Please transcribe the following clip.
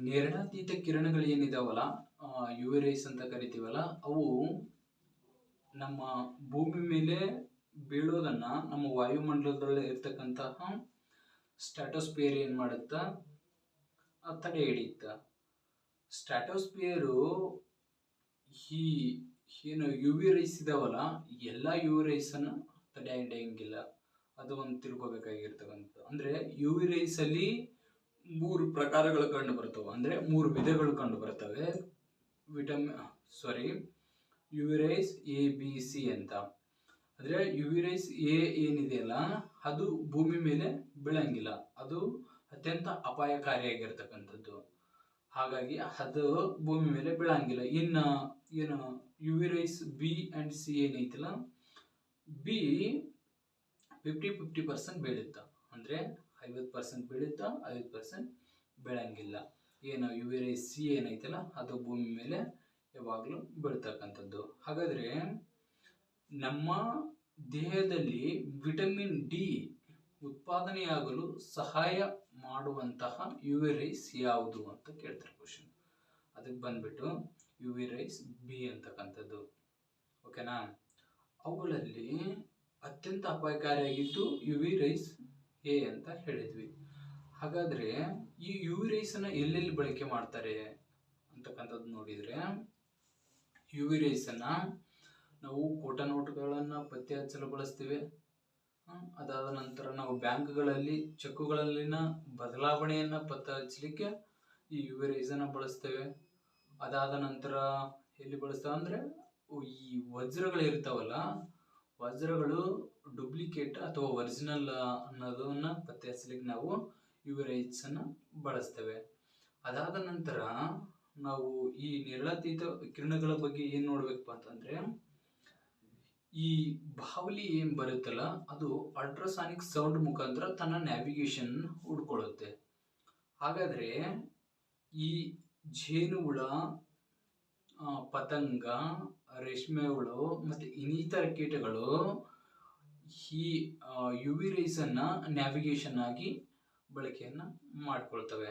ನೇರಳಾತೀತ ಕಿರಣಗಳು ಏನಿದಾವಲ್ಲ, you V race ಅಂತ ಕರಿತೀವಲ್ಲ, ಅವು ನಮ್ಮ ಭೂಮಿ ಮೇಲೆ ಬೀಳೋದನ್ನ ನಮ್ಮ ವಾಯುಮಂಡಲದಲ್ಲಿ ಇರ್ತಕ್ಕಂತಹ ಸ್ಟ್ರಾಟೋಸ್ಫಿಯರ್ ಏನ್ ಮಾಡುತ್ತ, ತಡೆ ಹಿಡಿಯುತ್ತ. ಸ್ಟ್ರಾಟೋಸ್ಫಿಯರು ಈ ಏನು ಯು ವಿ ರೈಸ್ ಇದಾವಲ್ಲ, ಎಲ್ಲ ಯು ವಿ ರೈಸ್ ಅನ್ನ ತಡೆ ಹಿಡಿಯಂಗಿಲ್ಲ. ಅದು ಒಂದು ತಿಳ್ಕೊಬೇಕಾಗಿರ್ತಕ್ಕಂಥ. ಅಂದ್ರೆ ಯು ವಿ ರೈಸ್ ಅಲ್ಲಿ 3 ಪ್ರಕಾರಗಳು ಕಂಡು ಬರ್ತವೆ, ಅಂದ್ರೆ 3 ವಿಧಗಳು ಕಂಡು ಬರ್ತವೆ. U V rays A B C ಅಂತ. ಅಂದ್ರೆ ಯು ವಿ ರೈಸ್ ಎ ಏನಿದೆಯಲ್ಲ, ಅದು ಭೂಮಿ ಮೇಲೆ ಬೀಳಂಗಿಲ್ಲ, ಅದು ಅತ್ಯಂತ ಅಪಾಯಕಾರಿಯಾಗಿರ್ತಕ್ಕಂಥದ್ದು. ಹಾಗಾಗಿ ಅದು ಭೂಮಿ ಮೇಲೆ ಬೀಳಂಗಿಲ್ಲ. ಇನ್ನು ಏನು U V rays B and C ಏನೈತಿಲ್ಲ, ಬಿ 50-50% ಬೀಳುತ್ತ. ಅಂದ್ರೆ 50% ಬೀಳುತ್ತ, 50% ಬೀಳಂಗಿಲ್ಲ. ಏನು ಯು ವಿ ರೈಸ್ ಸಿ ಏನೈತಲ್ಲ, ಅದು ಭೂಮಿ ಮೇಲೆ ಯಾವಾಗಲೂ ಬೀಳ್ತಕ್ಕಂಥದ್ದು. ಹಾಗಾದ್ರೆ ನಮ್ಮ ದೇಹದಲ್ಲಿ ವಿಟಮಿನ್ ಡಿ ಉತ್ಪಾದನೆಯಾಗಲು ಸಹಾಯ ಮಾಡುವಂತಹ ಯು ವಿ ರೈಸ್ ಯಾವುದು ಅಂತ ಕೇಳ್ತಾರೆ ಕ್ವಶನ್. ಅದಕ್ಕೆ ಬಂದ್ಬಿಟ್ಟು ಯು ವಿ ರೈಸ್ ಬಿ ಅಂತಕ್ಕಂಥದ್ದು. ಓಕೆನಾ? ಅವುಗಳಲ್ಲಿ ಅತ್ಯಂತ ಅಪಾಯಕಾರಿಯಾಗಿದ್ದು ಯು ವಿ ರೈಸ್ ಎ ಅಂತ ಹೇಳಿದ್ವಿ. ಹಾಗಾದ್ರೆ ಈ ಯು ವಿ ರೈಸ್ ಅನ್ನ ಎಲ್ಲೆಲ್ಲಿ ಬಳಕೆ ಮಾಡ್ತಾರೆ ಅಂತಕ್ಕಂಥದ್ದು ನೋಡಿದ್ರೆ, ಯು ವಿ ರೈಸ್ ಅನ್ನ ನಾವು ಕೋಟ ನೋಟುಗಳನ್ನ ಪತ್ತೆ ಹಚ್ಚಲು ಬಳಸ್ತೀವಿ. ಅದಾದ ನಂತರ ನಾವು ಬ್ಯಾಂಕ್ಗಳಲ್ಲಿ ಚೆಕ್ಕುಗಳಲ್ಲಿನ ಬದಲಾವಣೆಯನ್ನ ಪತ್ತೆ ಹಚ್ಚಲಿಕ್ಕೆ ಈ ಯು ವಿ ರೈಸ್ ಅನ್ನ ಬಳಸ್ತೇವೆ. ಅದಾದ ನಂತರ ಎಲ್ಲಿ ಬಳಸ್ತೇವೆ ಅಂದ್ರೆ, ಈ ವಜ್ರಗಳು ಇರ್ತಾವಲ್ಲ, ವಜ್ರಗಳು ಡೂಪ್ಲಿಕೇಟ್ ಅಥವಾ ಒರಿಜಿನಲ್ ಅನ್ನೋದನ್ನ ಪತ್ತೆ ಹಚ್ಚಲಿಕ್ಕೆ ನಾವು ಯು ವಿ ರೈಸ್ ಅನ್ನ ಬಳಸ್ತೇವೆ. ಅದಾದ ನಂತರ ನಾವು ಈ ನೇರಳಾತೀತ ಕಿರಣಗಳ ಬಗ್ಗೆ ಏನ್ ನೋಡ್ಬೇಕಪ್ಪ ಅಂತಂದ್ರೆ, ಈ ಬಾವಲಿ ಏನ್ ಬರುತ್ತಲ್ಲ, ಅದು ಅಲ್ಟ್ರಾಸಾನಿಕ್ ಸೌಂಡ್ ಮುಖಾಂತರ ತನ್ನ ನ್ಯಾವಿಗೇಷನ್ ಹುಡ್ಕೊಳ್ಳುತ್ತೆ. ಹಾಗಾದ್ರೆ ಈ ಜೇನುಹುಳ, ಪತಂಗ, ರೇಷ್ಮೆ ಹುಳು ಮತ್ತೆ ಇನ್ನಿತರ ಕೀಟಗಳು ಈ ಯು ವಿ ರೈಸ್ ಅನ್ನ ನ್ಯಾವಿಗೇಷನ್ ಆಗಿ ಬಳಕೆಯನ್ನ ಮಾಡ್ಕೊಳ್ತವೆ.